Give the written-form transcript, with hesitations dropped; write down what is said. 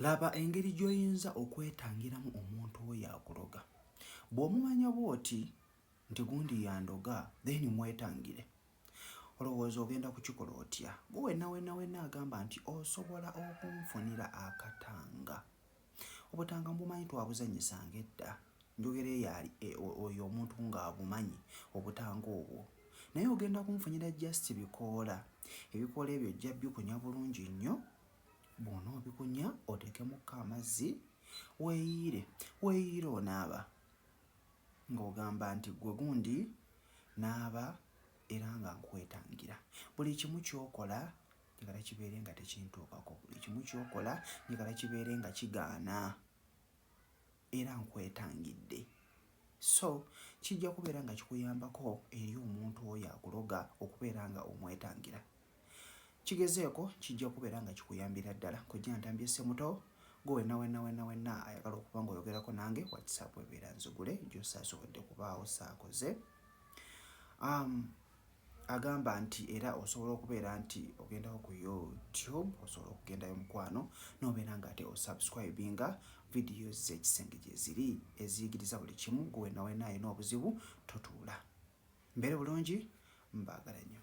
Laba engeri gy'oyinza okwetangiramu omuntu oyo akuloga. Bw'omumanya bw'oti nti gundi yandoga then mwetangire. Olowooza ogenda kukikola otya? Gwe wenna agamba nti osobola okunfunira akatanga. Obutanga mbumanyi twabuzanyisanga edda. Njogera oyo omuntu ng'abumanyi obutanga obwo. Naye ogenda kunfunira just bikoola. Ebikoola ebyo ojja bikunya bulungi nnyo. Bw'ona obikunya oteekemukko amazzi weeyiire onaaba ng'ogamba nti gwe gundi naaba era nga nkwetangira. Buli kimu ky'okola njagala kibeere nga tekintuukako. Buli kimu ky'okola njagala kibeere nga kigaana era nkwetangidde. So kijja kubeera nga kikuyambako eri omuntu oyo akuloga okubeera nga omwetangira. Kigezeeko kijja kubeera nga kikuyambira ddala. Kojja ntambye Ssemuto, gwe wenna ayagala okuba ng'oyogerako nange WhatsApp ebeera nzigule gy'osaasobodde kubaawo saakoze. Agamba nti era osobola okubeera nti ogendako ku YouTube, osobola okugendayo mukwano n'obeera nga ate osubscribinga videos z'ekisenge gye ziri eziyigiriza buli kimu. Gwe wenna ayina obuzibu totuula. Mbeere bulungi, mbaagala nnyo.